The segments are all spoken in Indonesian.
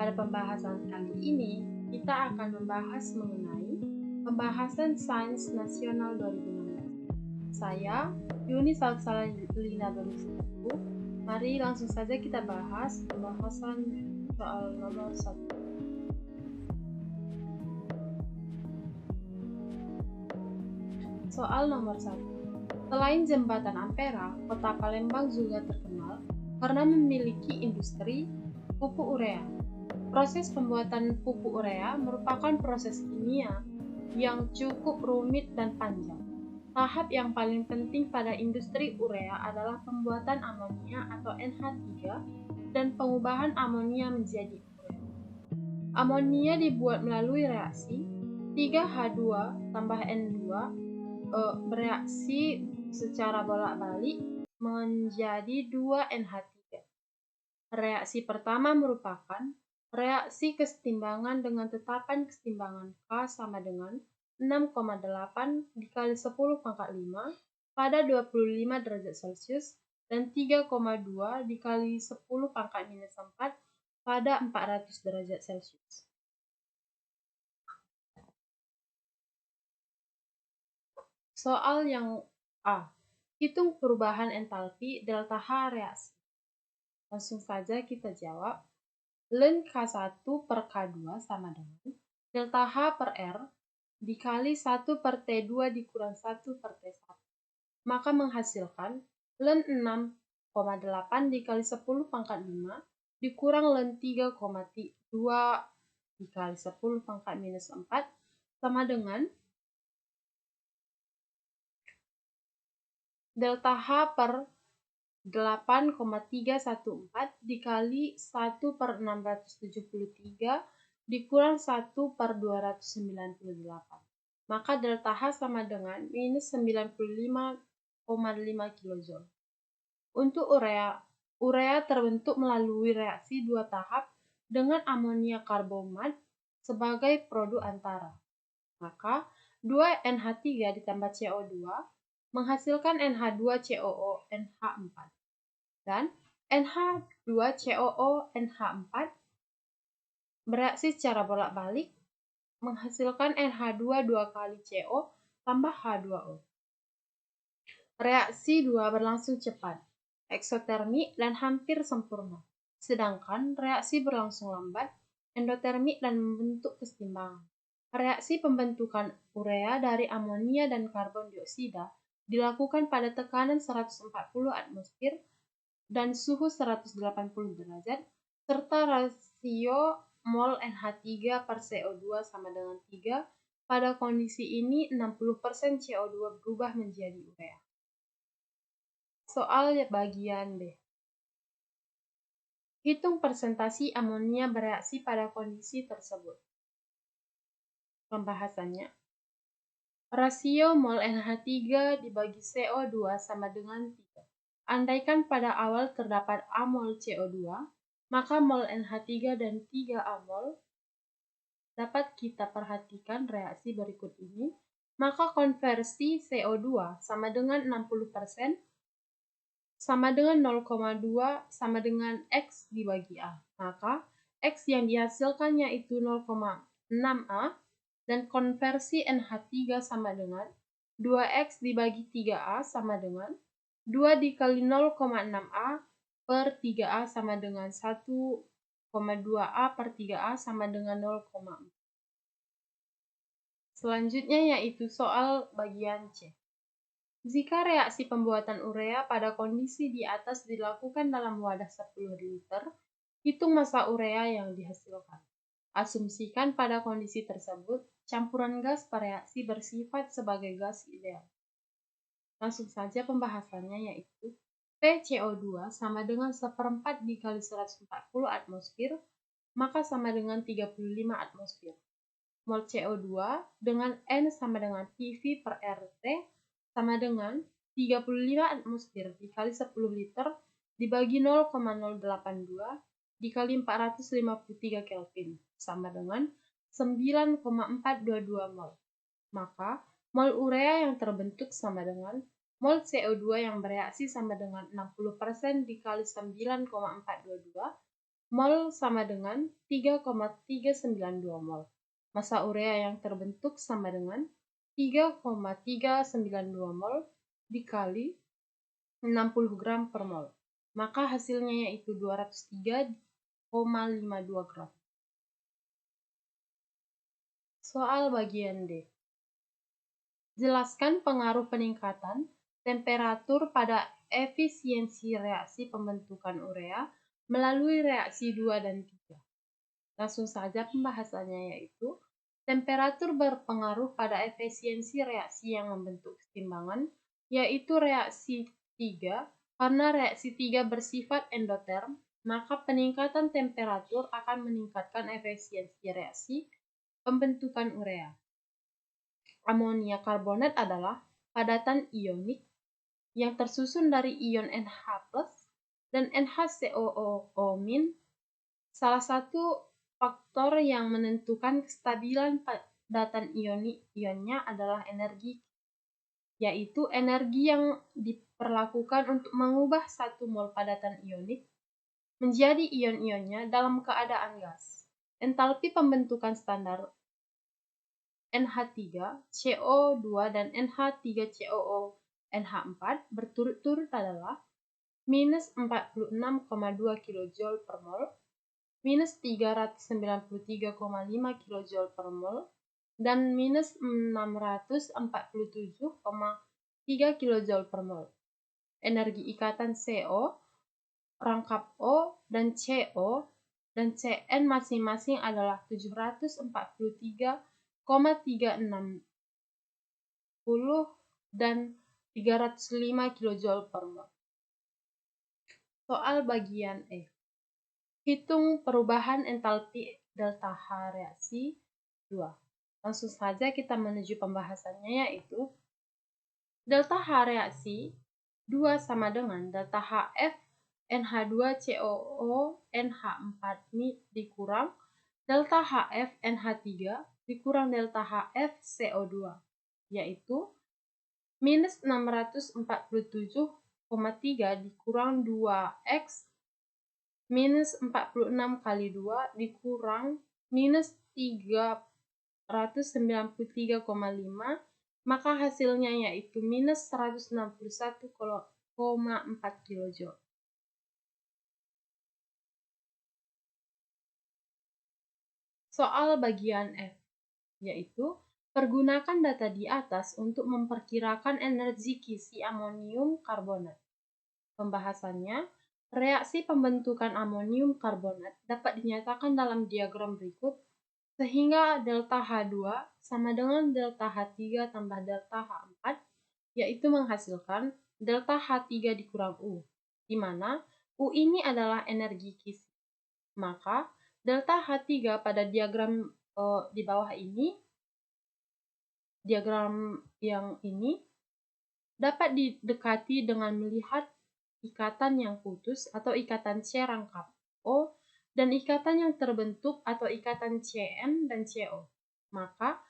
Pada pembahasan kali ini, kita akan membahas mengenai pembahasan Sains Nasional 2016. Saya, Yuni Salsalina Berusuku. Mari langsung saja kita bahas pembahasan soal nomor 1. Soal nomor 1. Selain Jembatan Ampera, kota Palembang juga terkenal karena memiliki industri pupuk urea. Proses pembuatan pupuk urea merupakan proses kimia yang cukup rumit dan panjang. Tahap yang paling penting pada industri urea adalah pembuatan amonia atau NH3 dan pengubahan amonia menjadi urea. Amonia dibuat melalui reaksi 3H2 tambah N2 bereaksi secara bolak-balik menjadi 2NH3. Reaksi pertama merupakan reaksi kesetimbangan dengan tetapan kesetimbangan K sama dengan 6,8 dikali 10 pangkat 5 pada 25 derajat Celcius dan 3,2 dikali 10 pangkat minus 4 pada 400 derajat Celcius. Soal yang A. Hitung perubahan entalpi delta H reaksi. Langsung saja kita jawab. Ln K1 per K2 sama dengan delta H per R dikali 1 per T2 dikurang 1 per T1. Maka menghasilkan ln 6,8 dikali 10 pangkat 5 dikurang ln 3,2 dikali 10 pangkat minus 4 sama dengan delta H per 8,314 dikali 1 per 673 dikurang 1 per 298. Maka delta H sama dengan minus 95,5 kJ. Untuk urea terbentuk melalui reaksi dua tahap dengan amonia karbomat sebagai produk antara. Maka 2NH3 ditambah CO2 menghasilkan NH2COO NH4 dan NH2COO NH4 bereaksi secara bolak-balik menghasilkan NH2 2 kali CO tambah H2O. Reaksi 2 berlangsung cepat, eksotermik dan hampir sempurna, sedangkan reaksi berlangsung lambat, endotermik dan membentuk kesetimbangan. Reaksi pembentukan urea dari amonia dan karbon dioksida dilakukan pada tekanan 140 atmosfer dan suhu 180 derajat, serta rasio mol NH3 per CO2 sama dengan 3. Pada kondisi ini, 60% CO2 berubah menjadi urea. Soal bagian B. Hitung persentasi amonia bereaksi pada kondisi tersebut. Pembahasannya. Rasio mol NH3 dibagi CO2 sama dengan 3. Andaikan pada awal terdapat A mol CO2, maka mol NH3 dan 3 A mol dapat kita perhatikan reaksi berikut ini. Maka konversi CO2 sama dengan 60% sama dengan 0,2 sama dengan X dibagi A. Maka X yang dihasilkan yaitu 0,6 A. Dan konversi NH3 sama dengan 2X dibagi 3A sama dengan 2 dikali 0,6A per 3A sama dengan 1,2A per 3A sama dengan 0,4. Selanjutnya yaitu soal bagian C. Jika reaksi pembuatan urea pada kondisi di atas dilakukan dalam wadah 10 liter, hitung massa urea yang dihasilkan. Asumsikan pada kondisi tersebut, campuran gas bereaksi bersifat sebagai gas ideal. Langsung saja pembahasannya yaitu PCO2 sama dengan 1/4 dikali 140 atmosfer, maka sama dengan 35 atmosfer. Mol CO2 dengan N sama dengan PV per RT sama dengan 35 atmosfer dikali 10 liter dibagi 0,082 dikali 453 Kelvin sama dengan 9,422 mol. Maka mol urea yang terbentuk sama dengan mol CO2 yang bereaksi sama dengan 60% dikali 9,422 Mol sama dengan 3,392 mol. Massa urea yang terbentuk sama dengan 3,392 mol dikali 60 gram per mol. Maka hasilnya yaitu 203,52 gram. Soal bagian D. Jelaskan pengaruh peningkatan temperatur pada efisiensi reaksi pembentukan urea melalui reaksi 2 dan 3. Langsung saja pembahasannya yaitu temperatur berpengaruh pada efisiensi reaksi yang membentuk keseimbangan, yaitu reaksi 3. Karena reaksi 3 bersifat endoterm, maka peningkatan temperatur akan meningkatkan efisiensi reaksi pembentukan urea. Amonia karbonat adalah padatan ionik yang tersusun dari ion NH+ dan NaCOO-. Salah satu faktor yang menentukan kestabilan padatan ionnya adalah energi, yaitu energi yang diperlakukan untuk mengubah 1 mol padatan ionik menjadi ion-ionnya dalam keadaan gas. Entalpi pembentukan standar NH3, CO2 dan NH3COO NH4 berturut-turut adalah minus 46,2 kJ per mol, minus 393,5 kJ per mol, dan minus 647,3 kJ per mol. Energi ikatan CO, rangkap O, dan CO dan Cn masing-masing adalah 743,360 dan 305 kJ per mol. Soal bagian E. Hitung perubahan entalpi delta H reaksi 2. Langsung saja kita menuju pembahasannya yaitu delta H reaksi 2 sama dengan delta HF NH2COO NH4 dikurang delta HF NH3 dikurang delta HF CO2, yaitu minus 647,3 dikurang 2X minus 46 kali 2 dikurang minus 393,5, maka hasilnya yaitu minus 161,4 kJ. Soal bagian F, yaitu pergunakan data di atas untuk memperkirakan energi kisi amonium karbonat. Pembahasannya, reaksi pembentukan amonium karbonat dapat dinyatakan dalam diagram berikut, sehingga delta H2 sama dengan delta H3 tambah delta H4, yaitu menghasilkan delta H3 dikurang U, di mana U ini adalah energi kisi. Maka, delta H3 pada diagram di bawah ini, diagram yang ini, dapat didekati dengan melihat ikatan yang putus atau ikatan C rangkap O dan ikatan yang terbentuk atau ikatan Cn dan Co. Maka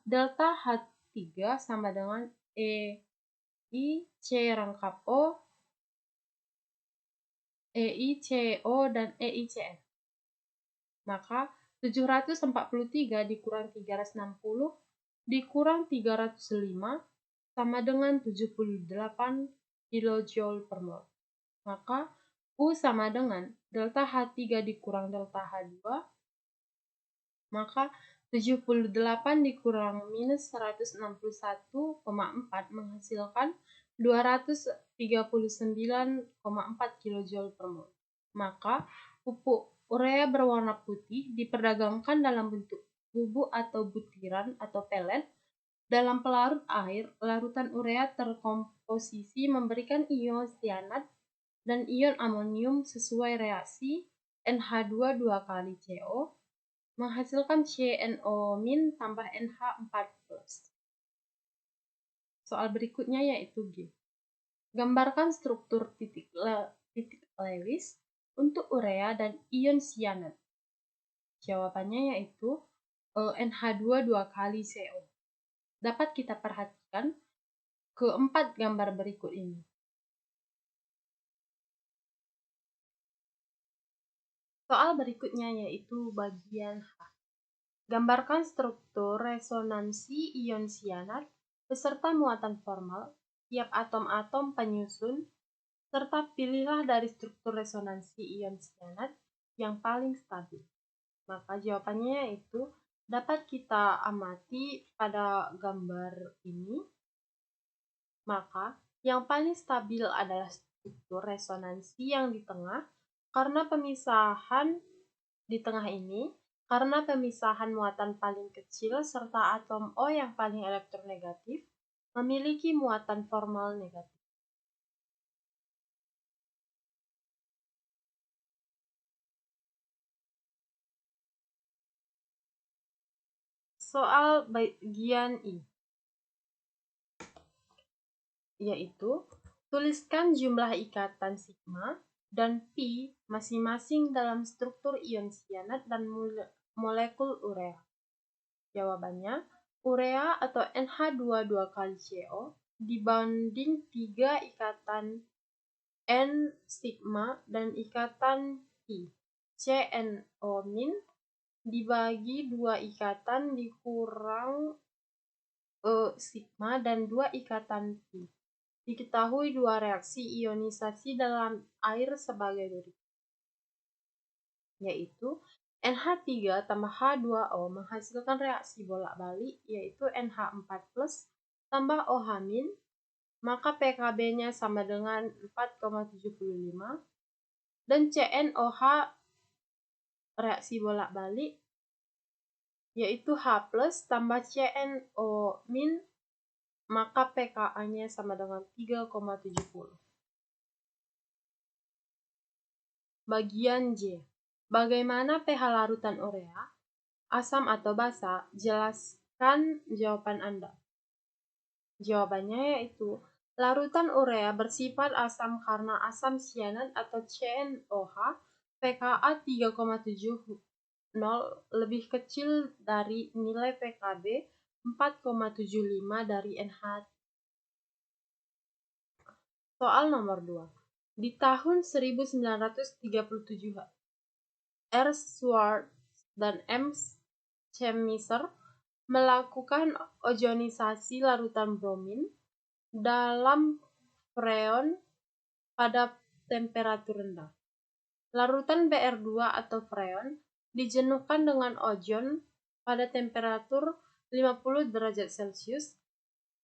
delta H3 sama dengan EI C rangkap O, EI CO dan EI Cn. Maka 743 dikurang 360 dikurang 305 sama dengan 78 kJ per mol. Maka U sama dengan delta H3 dikurang delta H2, maka 78 dikurang minus 161,4 menghasilkan 239,4 kJ per mol. Maka pupuk urea berwarna putih diperdagangkan dalam bentuk bubuk atau butiran atau pelet dalam pelarut air. Larutan urea terkomposisi memberikan ion sianat dan ion amonium sesuai reaksi NH2 2 kali CO menghasilkan CNO- tambah NH4+. Soal berikutnya yaitu G. Gambarkan struktur titik Lewis untuk urea dan ion sianat. Jawabannya yaitu NH2 2 kali CO. Dapat kita perhatikan keempat gambar berikut ini. Soal berikutnya yaitu bagian H. Gambarkan struktur resonansi ion sianat beserta muatan formal, tiap atom-atom penyusun, serta pilihlah dari struktur resonansi ion sianat yang paling stabil. Maka jawabannya yaitu dapat kita amati pada gambar ini. Maka yang paling stabil adalah struktur resonansi yang di tengah karena pemisahan di tengah ini karena pemisahan muatan paling kecil serta atom O yang paling elektronegatif memiliki muatan formal negatif. Soal bagian I, yaitu tuliskan jumlah ikatan sigma dan pi masing-masing dalam struktur ion sianat dan molekul urea. Jawabannya, urea atau NH22 kali CO dibanding 3 ikatan N sigma dan ikatan pi CNO- dibagi 2 ikatan dikurang sigma dan 2 ikatan pi. Diketahui 2 reaksi ionisasi dalam air sebagai berikut, yaitu NH3 tambah H2O menghasilkan reaksi bolak-balik yaitu NH4+ tambah OH-, maka pKb-nya sama dengan 4,75, dan CNOH reaksi bolak-balik yaitu H+ tambah CNO-, maka pKa-nya sama dengan 3,70. Bagian J. Bagaimana pH larutan urea? Asam atau basa? Jelaskan jawaban Anda. Jawabannya yaitu larutan urea bersifat asam karena asam sianat atau CNOH pKa 3,70 lebih kecil dari nilai pKb 4,75 dari NH. Soal nomor 2. Di tahun 1937, R. Schwartz dan M. Chemiser melakukan ozonisasi larutan bromin dalam freon pada temperatur rendah. Larutan Br2 atau freon dijenuhkan dengan ozon pada temperatur 50 derajat Celcius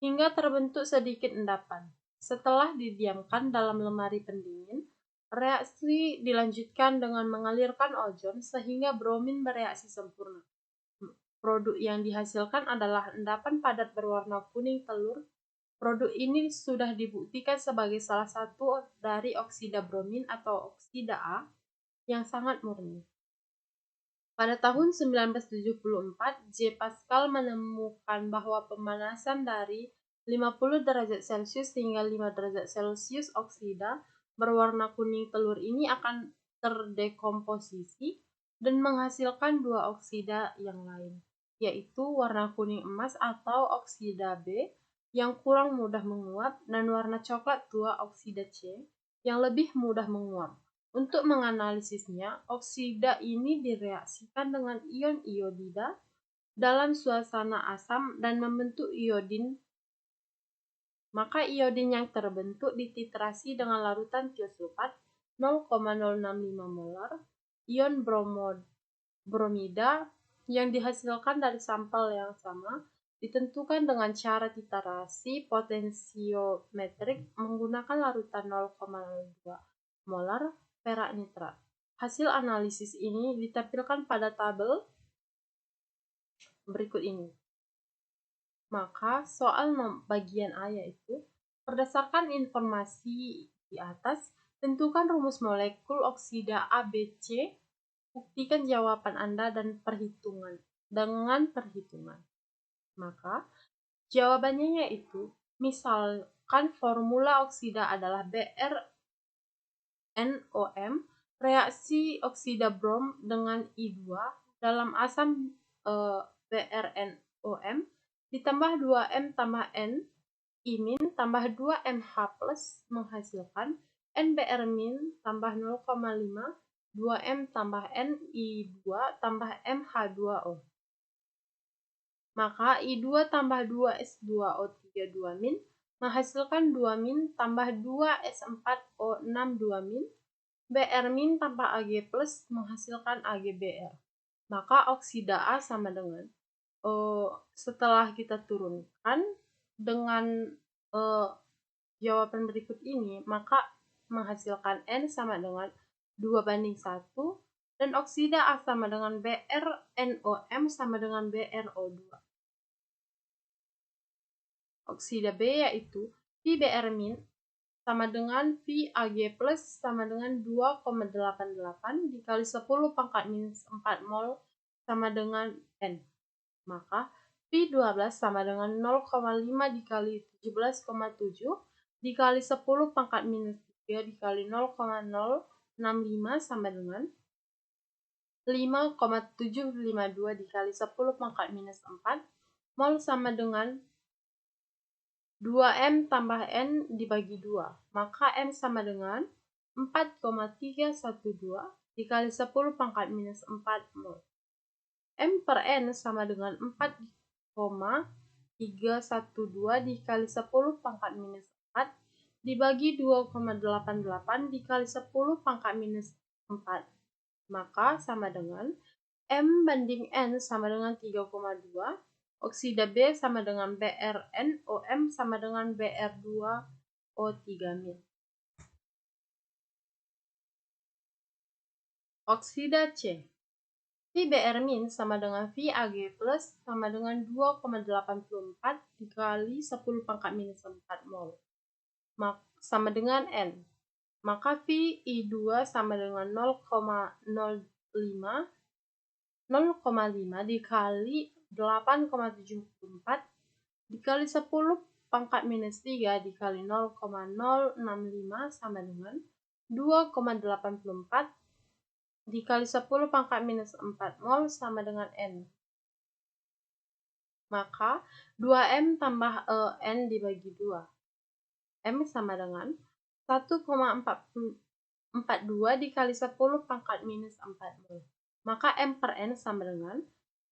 hingga terbentuk sedikit endapan. Setelah didiamkan dalam lemari pendingin, reaksi dilanjutkan dengan mengalirkan ozon sehingga bromin bereaksi sempurna. Produk yang dihasilkan adalah endapan padat berwarna kuning telur. Produk ini sudah dibuktikan sebagai salah satu dari oksida bromin atau oksida A yang sangat murni. Pada tahun 1974, J. Pascal menemukan bahwa pemanasan dari 50 derajat Celcius hingga 5 derajat Celcius oksida berwarna kuning telur ini akan terdekomposisi dan menghasilkan 2 oksida yang lain, yaitu warna kuning emas atau oksida B yang kurang mudah menguap dan warna coklat tua oksida C yang lebih mudah menguap. Untuk menganalisisnya, oksida ini direaksikan dengan ion iodida dalam suasana asam dan membentuk iodin. Maka iodin yang terbentuk dititrasi dengan larutan tiosulfat 0,065 molar ion bromida yang dihasilkan dari sampel yang sama ditentukan dengan cara titrasi potensiometrik menggunakan larutan 0,02 molar perak nitrat. Hasil analisis ini ditampilkan pada tabel berikut ini. Maka soal bagian A yaitu, berdasarkan informasi di atas, tentukan rumus molekul oksida ABC, buktikan jawaban Anda dan dengan perhitungan. Maka jawabannya yaitu, misalkan formula oksida adalah BrNOM, reaksi oksida brom dengan I2 dalam asam BrNOM ditambah 2M tambah N I- tambah 2MH+ menghasilkan NBr- tambah 0,5 2M tambah Ni2 tambah MH2O. Maka I2 tambah 2S2O3 2-min menghasilkan 2-min tambah 2S4O6 2-min, Br- tambah Ag plus menghasilkan AgBr. Maka oksida A sama dengan, setelah kita turunkan dengan jawaban berikut ini, maka menghasilkan N sama dengan 2:1, dan oksida A sama dengan BrNOM sama dengan BrO2. Oksida B yaitu VBr- sama dengan VAg plus sama dengan 2,88 dikali 10 pangkat minus 4 mol sama dengan N. Maka V12 sama dengan 0,5 dikali 17,7 dikali 10 pangkat minus 3 dikali 0,065 sama dengan 5,752 dikali 10 pangkat minus 4 mol sama dengan 2M tambah N dibagi 2. Maka M sama dengan 4,312 dikali 10 pangkat minus 4 mol. M per N sama dengan 4,312 dikali 10 pangkat minus 4 dibagi 2,88 dikali 10 pangkat minus 4. Maka sama dengan M banding N sama dengan 3,2. Oksida B sama dengan BrNOM sama dengan Br2O3-min. Oksida C. VBr- sama dengan VAg plus sama dengan 2,84 dikali 10 pangkat minus 4 mol. Sama dengan N. Maka Vi2 sama dengan 0,05 dikali 8,74 dikali 10 pangkat minus 3 dikali 0,065 sama dengan 2,84 dikali 10 pangkat minus 4 mol sama dengan N. Maka 2M tambah N dibagi 2. M sama dengan 1,42 dikali 10 pangkat minus 4 mol. Maka M per N sama dengan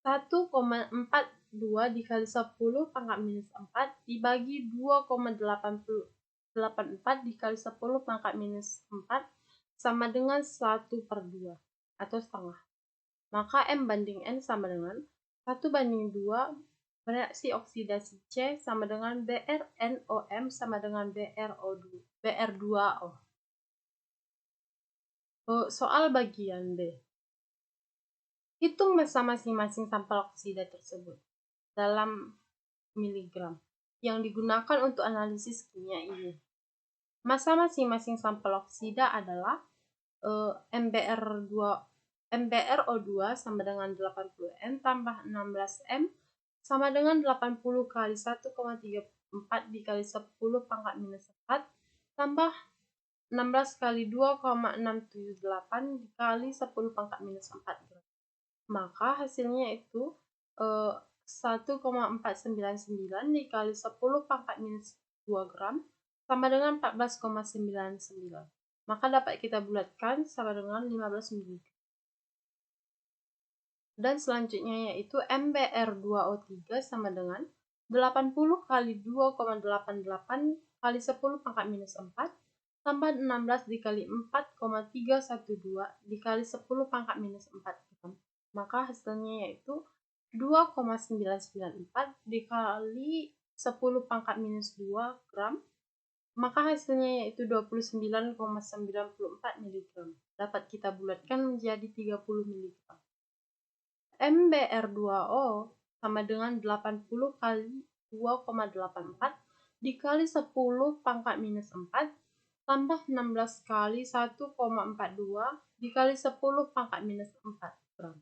1,42 dikali 10 pangkat minus 4 dibagi 2,84 dikali 10 pangkat minus 4 sama dengan 1/2 atau setengah. Maka M banding N sama dengan 1:2. Bereaksi oksidasi C sama dengan BrNOM sama dengan Br2O. Soal bagian B. Hitung massa masing-masing sampel oksida tersebut dalam miligram yang digunakan untuk analisis kimia ini. Massa masing-masing sampel oksida adalah MbRO2 sama dengan 80M tambah 16M sama dengan 80 kali 1,34 dikali 10 pangkat minus 4 tambah 16 kali 2,678 dikali 10 pangkat minus 4 gram. Maka hasilnya itu 1,499 dikali 10 pangkat minus 2 gram sama dengan 14,99. Maka dapat kita bulatkan sama dengan 15 mg. Dan selanjutnya yaitu MbR2O3 sama dengan 80 kali 2,88 kali 10 pangkat minus 4 tambah 16 dikali 4,312 dikali 10 pangkat minus 4 gram. Maka hasilnya yaitu 2,994 dikali 10 pangkat minus 2 gram. Maka hasilnya yaitu 29,94 mg. Dapat kita bulatkan menjadi 30 mg. MbR2O sama dengan 80 kali 2,84 dikali 10 pangkat minus 4 tambah 16 kali 1,42 dikali 10 pangkat minus 4 gram.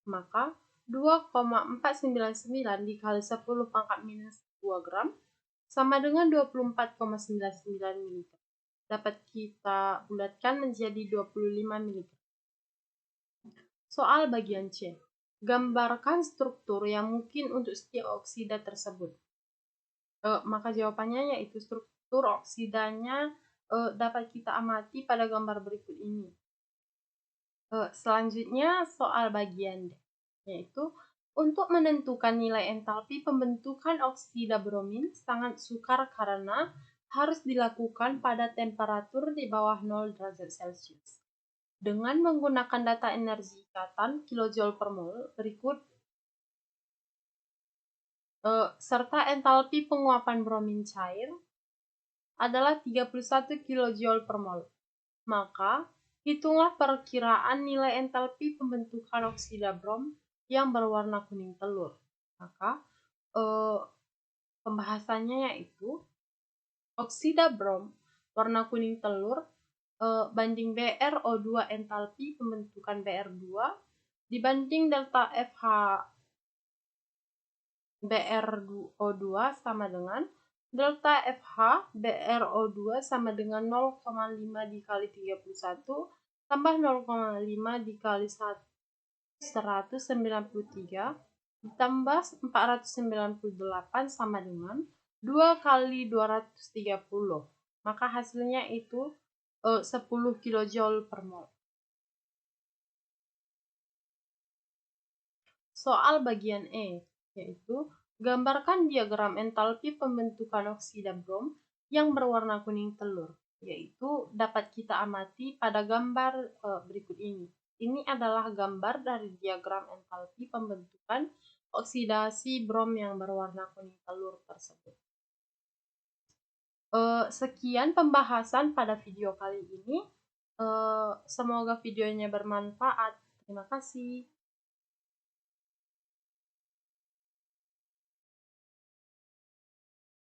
Maka 2,499 dikali 10 pangkat minus 2 gram sama dengan 24,99 mg. Dapat kita bulatkan menjadi 25 mg. Soal bagian C. Gambarkan struktur yang mungkin untuk setiap oksida tersebut. Maka jawabannya yaitu struktur oksidanya dapat kita amati pada gambar berikut ini. Selanjutnya soal bagian D, yaitu untuk menentukan nilai entalpi pembentukan oksida bromin sangat sukar karena harus dilakukan pada temperatur di bawah 0 derajat Celcius. Dengan menggunakan data energi ikatan kilojoule per mol berikut, serta entalpi penguapan bromin cair adalah 31 kilojoule per mol. Maka, hitunglah perkiraan nilai entalpi pembentukan oksida brom yang berwarna kuning telur. Maka, pembahasannya yaitu oksida brom warna kuning telur banding BrO2 entalpi pembentukan Br2 dibanding delta FH BrO2 sama dengan delta FH BrO2 sama dengan 0,5 dikali 31 tambah 0,5 dikali 193 ditambah 498 sama dengan 2 kali 230. Maka hasilnya itu 10 kilojoule per mol. Soal bagian E, yaitu gambarkan diagram entalpi pembentukan oksida brom yang berwarna kuning telur, yaitu dapat kita amati pada gambar berikut ini. Ini adalah gambar dari diagram entalpi pembentukan oksidasi brom yang berwarna kuning telur tersebut. Sekian pembahasan pada video kali ini. Semoga videonya bermanfaat. Terima kasih.